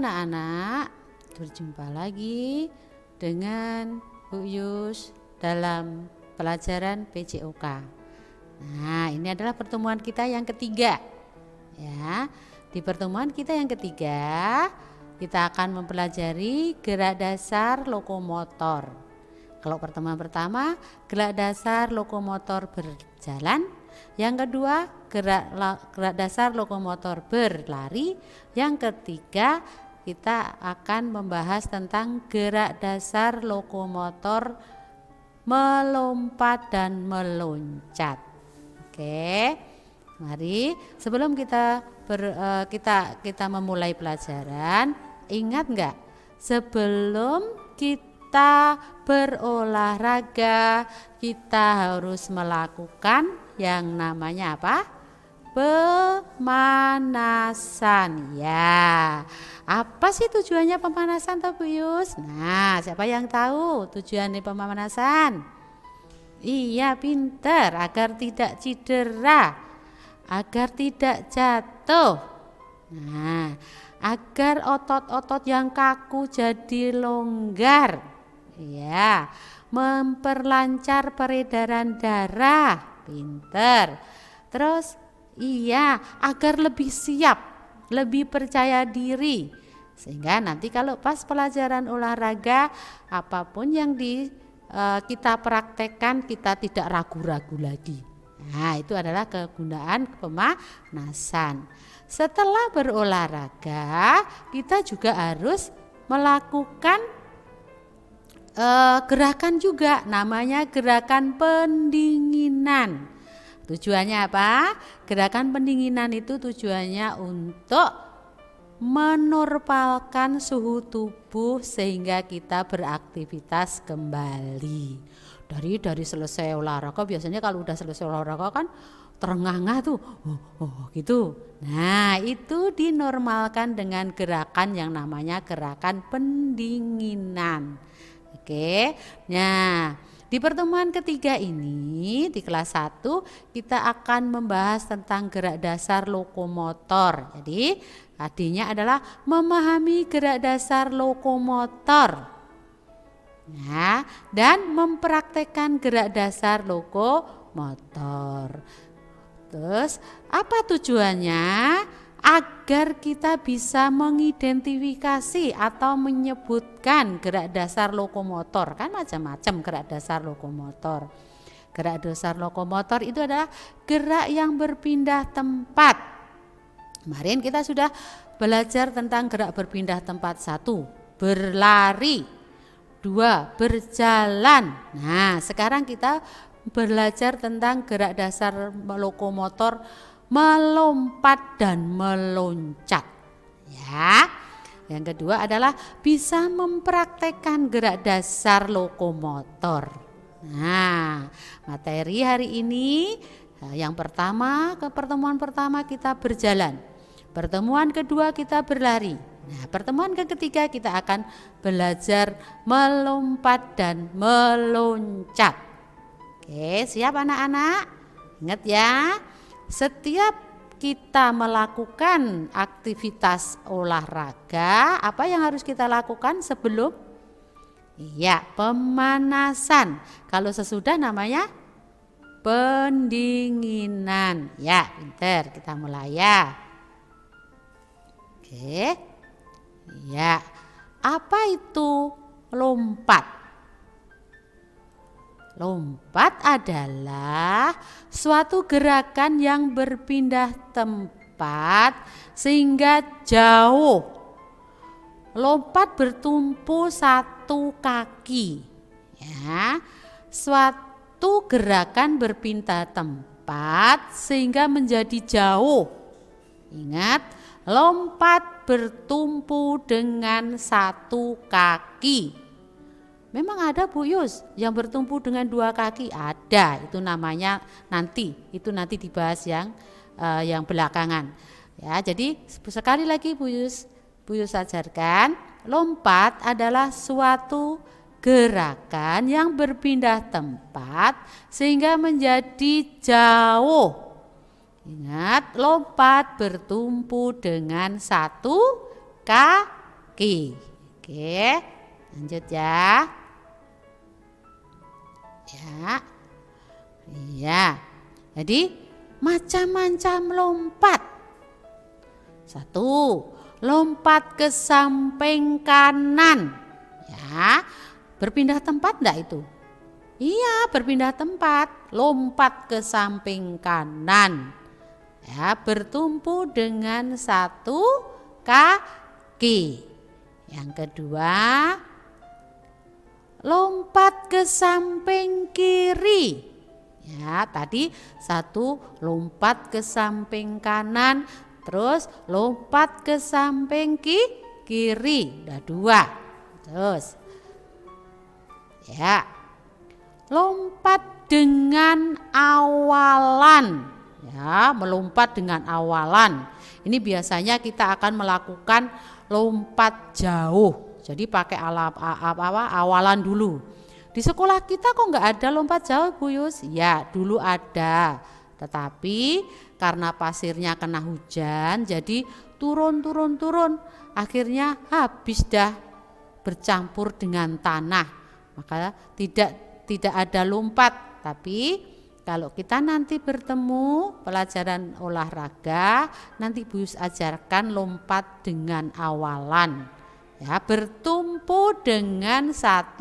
anak-anak, berjumpa lagi dengan Bu Yus dalam pelajaran PJOK. Nah, ini adalah pertemuan kita yang ketiga. Ya, di pertemuan kita yang ketiga, kita akan mempelajari gerak dasar lokomotor. Kalau pertemuan pertama, gerak dasar lokomotor berjalan. Yang kedua, gerak dasar lokomotor berlari. Yang ketiga, kita akan membahas tentang gerak dasar lokomotor melompat dan meloncat. Oke, mari sebelum kita memulai pelajaran, ingat enggak? Sebelum kita berolahraga, kita harus melakukan yang namanya apa? Pemanasan. Ya, apa sih tujuannya pemanasan toh Bu Yus? Nah, siapa yang tahu tujuan pemanasan? Iya, pinter, agar tidak cedera, agar tidak jatuh. Nah, agar otot-otot yang kaku jadi longgar. Ya, memperlancar peredaran darah. Pinter. Terus iya, agar lebih siap, lebih percaya diri, sehingga nanti kalau pas pelajaran olahraga, apapun yang kita praktekkan, kita tidak ragu-ragu lagi. Nah, itu adalah kegunaan pemanasan. Setelah berolahraga, kita juga harus melakukan gerakan juga, namanya gerakan pendinginan. Tujuannya apa? Gerakan pendinginan itu tujuannya untuk menormalkan suhu tubuh sehingga kita beraktivitas kembali. Dari selesai olahraga, biasanya kalau udah selesai olahraga kan terengah-engah tuh, gitu. Nah, itu dinormalkan dengan gerakan yang namanya gerakan pendinginan. Oke, nah di pertemuan ketiga ini di kelas 1 kita akan membahas tentang gerak dasar lokomotor. Jadi artinya adalah memahami gerak dasar lokomotor. Nah, dan mempraktekkan gerak dasar lokomotor. Terus apa tujuannya? Agar kita bisa mengidentifikasi atau menyebutkan gerak dasar lokomotor. Kan macam-macam gerak dasar lokomotor. Gerak dasar lokomotor itu adalah gerak yang berpindah tempat. Kemarin kita sudah belajar tentang gerak berpindah tempat. 1, berlari. 2, berjalan. Nah, sekarang kita belajar tentang gerak dasar lokomotor melompat dan meloncat. Ya. Yang kedua adalah bisa mempraktekkan gerak dasar lokomotor. Nah, materi hari ini yang pertama, pertemuan pertama kita berjalan. Pertemuan kedua kita berlari. Nah, pertemuan ketiga kita akan belajar melompat dan meloncat. Oke, siap anak-anak? Ingat ya. Setiap kita melakukan aktivitas olahraga, apa yang harus kita lakukan sebelum? Iya, pemanasan. Kalau sesudah namanya pendinginan. Ya, pinter, kita mulai ya. Oke. Ya, apa itu lompat? Lompat adalah suatu gerakan yang berpindah tempat sehingga jauh. Lompat bertumpu satu kaki. Ya, suatu gerakan berpindah tempat sehingga menjadi jauh. Ingat, lompat bertumpu dengan satu kaki. Memang ada Bu Yus yang bertumpu dengan 2 kaki, ada. Itu namanya nanti dibahas yang belakangan. Ya, jadi sekali lagi Bu Yus ajarkan, lompat adalah suatu gerakan yang berpindah tempat sehingga menjadi jauh. Ingat, lompat bertumpu dengan satu kaki. kaki. Oke, lanjut ya. Ya. Iya. Jadi macam-macam lompat. 1. Lompat ke samping kanan. Ya. Berpindah tempat enggak itu? Iya, berpindah tempat. Lompat ke samping kanan. Ya, bertumpu dengan 1 kaki. Yang kedua, lompat ke samping kiri. Ya, tadi 1 lompat ke samping kanan, terus lompat ke samping kiri. Udah 2. Terus ya, lompat dengan awalan. Ya, melompat dengan awalan. Ini biasanya kita akan melakukan lompat jauh. Jadi pakai awalan dulu. Di sekolah kita kok nggak ada lompat jauh, Bu Yus? Ya, dulu ada. Tetapi karena pasirnya kena hujan, jadi turun. Akhirnya habis dah, bercampur dengan tanah. Maka tidak ada lompat. Tapi kalau kita nanti bertemu pelajaran olahraga, nanti Bu Yus ajarkan lompat dengan awalan. Ya, bertumpu dengan 1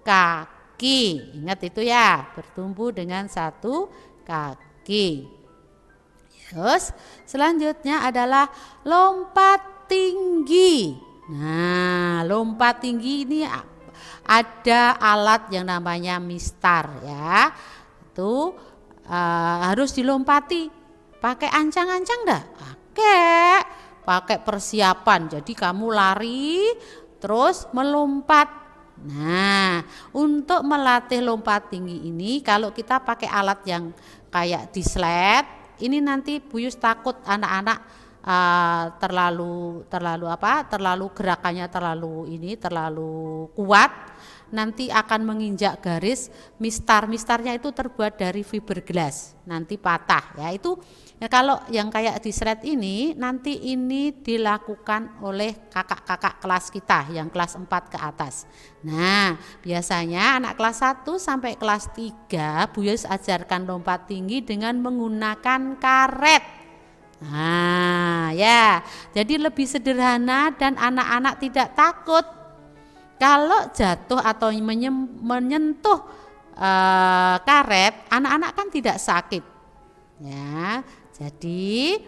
kaki. Ingat itu ya, bertumpu dengan 1 kaki. Terus selanjutnya adalah lompat tinggi. Nah, lompat tinggi ini ada alat yang namanya mistar ya. Itu harus dilompati. Pakai ancang-ancang enggak? Pakai persiapan. Jadi kamu lari terus melompat. Nah, untuk melatih lompat tinggi ini kalau kita pakai alat yang kayak di sled, ini nanti Bu Yus takut anak-anak terlalu gerakannya terlalu kuat, nanti akan menginjak garis. Mistarnya itu terbuat dari fiberglass, nanti patah ya. Itu ya, kalau yang kayak di sled ini nanti ini dilakukan oleh kakak-kakak kelas kita yang kelas 4 ke atas. Nah, biasanya anak kelas 1 sampai kelas 3 Bu Yus ajarkan lompat tinggi dengan menggunakan karet. Nah, ya. Jadi lebih sederhana dan anak-anak tidak takut. Kalau jatuh atau menyentuh karet, anak-anak kan tidak sakit. Ya, jadi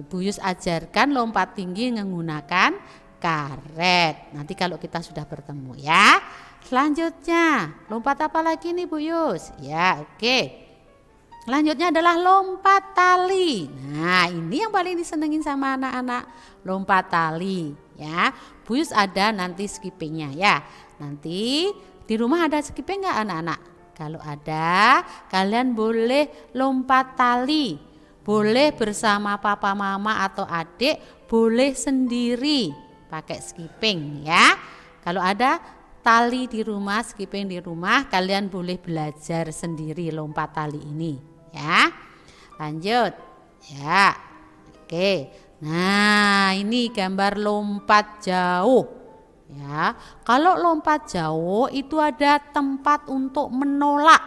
Bu Yus ajarkan lompat tinggi menggunakan karet. Nanti kalau kita sudah bertemu ya. Selanjutnya, lompat apa lagi nih Bu Yus? Ya, oke. Selanjutnya adalah lompat tali. Nah, ini yang paling disenengin sama anak-anak, lompat tali ya. Bu Yus ada nanti skippingnya ya. Nanti di rumah ada skipping nggak anak-anak? Kalau ada, kalian boleh lompat tali. Boleh bersama papa, mama atau adik, boleh sendiri pakai skipping ya. Kalau ada tali di rumah, skipping di rumah, kalian boleh belajar sendiri lompat tali ini ya. Lanjut ya. Oke. Nah, ini gambar lompat jauh ya. Kalau lompat jauh itu ada tempat untuk menolak.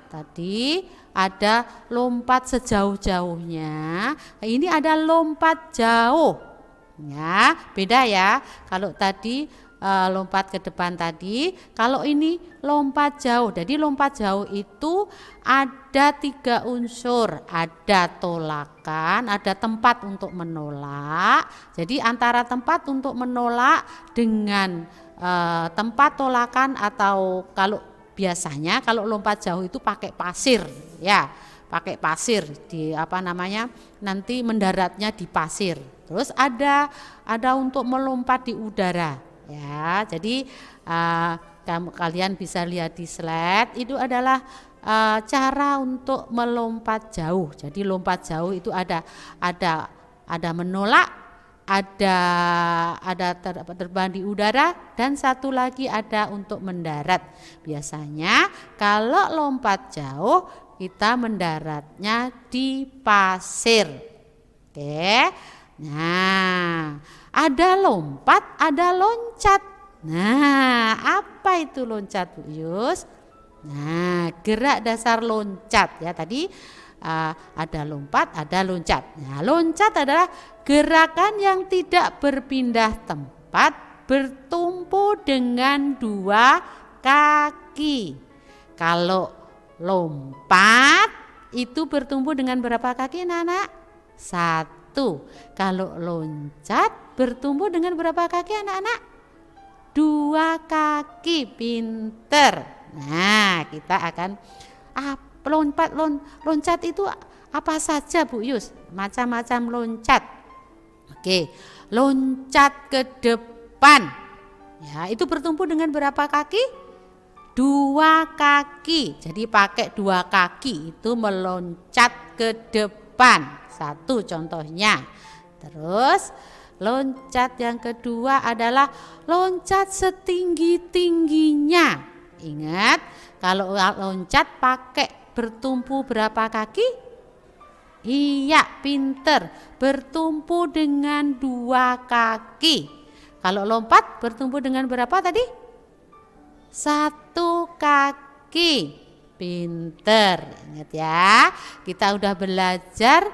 Tadi ada lompat sejauh-jauhnya. Ini ada lompat jauh ya. Beda ya. Kalau tadi lompat ke depan tadi, kalau ini lompat jauh. Jadi lompat jauh itu ada 3 unsur, ada tolakan, ada tempat untuk menolak. Jadi antara tempat untuk menolak dengan tempat tolakan, atau kalau biasanya kalau lompat jauh itu pakai pasir ya, pakai pasir di nanti mendaratnya di pasir. Terus ada untuk melompat di udara. Ya, jadi kalian bisa lihat di slide, itu adalah cara untuk melompat jauh. Jadi lompat jauh itu ada menolak, ada terbang di udara, dan satu lagi ada untuk mendarat. Biasanya kalau lompat jauh kita mendaratnya di pasir. Oke. Nah, Ada lompat, ada loncat. Nah, apa itu loncat, Bu Yus? Nah, gerak dasar loncat ya tadi ada lompat, ada loncat. Nah, loncat adalah gerakan yang tidak berpindah tempat, bertumpu dengan dua kaki. Kalau lompat itu bertumpu dengan berapa kaki, anak-anak? 1. Kalau loncat bertumpu dengan berapa kaki, anak-anak? 2 kaki. Pinter. Nah, kita akan loncat itu apa saja, Bu Yus? Macam-macam loncat. Oke, loncat ke depan. Ya, itu bertumpu dengan berapa kaki? 2 kaki. Jadi pakai 2 kaki itu meloncat ke depan. 1 contohnya. Terus loncat yang kedua adalah loncat setinggi-tingginya. Ingat, kalau loncat pakai bertumpu berapa kaki? Iya, pinter. Bertumpu dengan 2 kaki. Kalau lompat bertumpu dengan berapa tadi? 1 kaki. Pinter. Ingat ya, kita udah belajar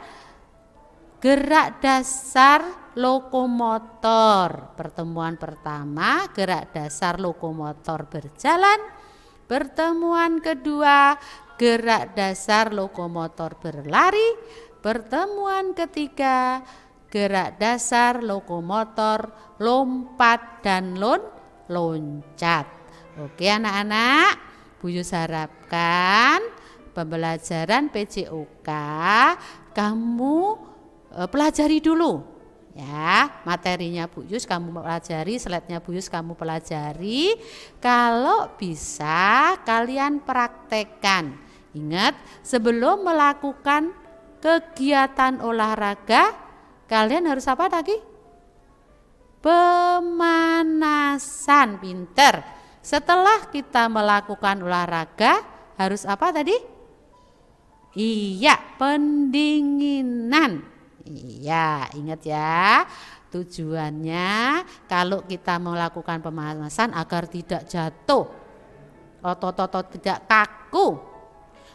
gerak dasar lokomotor. Pertemuan pertama, gerak dasar lokomotor berjalan. Pertemuan kedua, gerak dasar lokomotor berlari. Pertemuan ketiga, gerak dasar lokomotor lompat dan loncat. Oke anak-anak, Bu Yus harapkan pembelajaran PJOK kamu pelajari dulu ya, materinya Bu Yus kamu pelajari, slide-nya Bu Yus kamu pelajari. Kalau bisa kalian praktekkan. Ingat, sebelum melakukan kegiatan olahraga kalian harus apa lagi? Pemanasan. Pinter. Setelah kita melakukan olahraga harus apa tadi? Iya, pendinginan. Iya, ingat ya. Tujuannya kalau kita melakukan pemanasan agar tidak jatuh, otot-otot tidak kaku,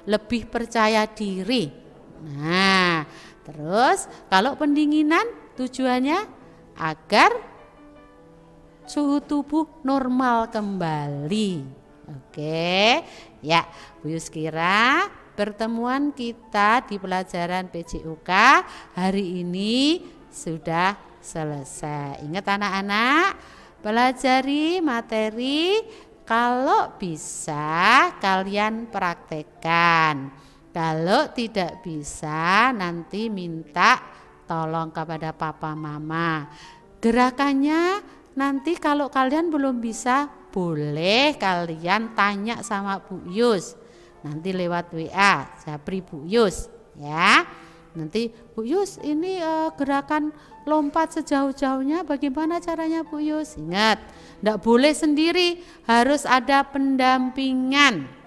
lebih percaya diri. Nah, terus kalau pendinginan tujuannya agar suhu tubuh normal kembali. Oke, ya Bu Yus kira pertemuan kita di pelajaran PJOK hari ini sudah selesai. Ingat anak-anak, pelajari materi, kalau bisa kalian praktekkan. Kalau tidak bisa nanti minta tolong kepada papa mama. Gerakannya nanti kalau kalian belum bisa, boleh kalian tanya sama Bu Yus. Nanti lewat WA, Japri Bu Yus ya. Nanti Bu Yus ini gerakan lompat sejauh-jauhnya bagaimana caranya Bu Yus? Ingat, enggak boleh sendiri, harus ada pendampingan.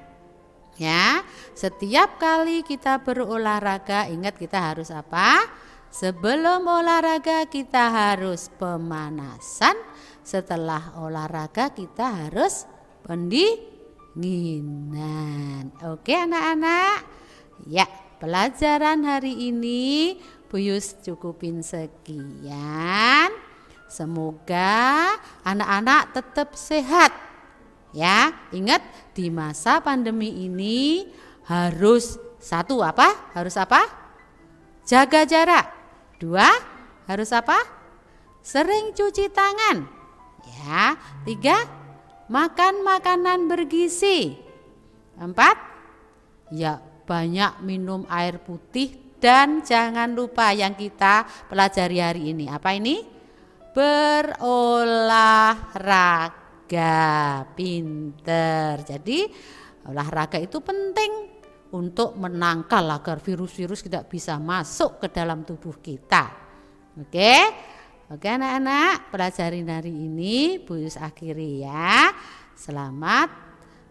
Ya, setiap kali kita berolahraga, ingat kita harus apa? Sebelum olahraga kita harus pemanasan, setelah olahraga kita harus pendinginan. Oke anak-anak? Ya, pelajaran hari ini Bu Yus cukupin sekian. Semoga anak-anak tetap sehat. Ya, ingat di masa pandemi ini harus satu apa? Harus apa? Jaga jarak. 2, harus apa? Sering cuci tangan. Ya, 3, makan makanan bergizi. 4, ya banyak minum air putih dan jangan lupa yang kita pelajari hari ini. Apa ini? Berolahraga. Pinter. Jadi olahraga itu penting untuk menangkal agar virus-virus tidak bisa masuk ke dalam tubuh kita. Oke? Oke anak-anak, pelajarin hari ini Bu Yus akhiri ya. Selamat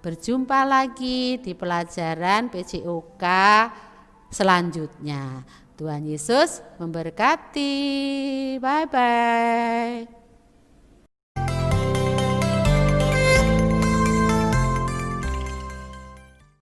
berjumpa lagi di pelajaran PJOK selanjutnya. Tuhan Yesus memberkati. Bye bye.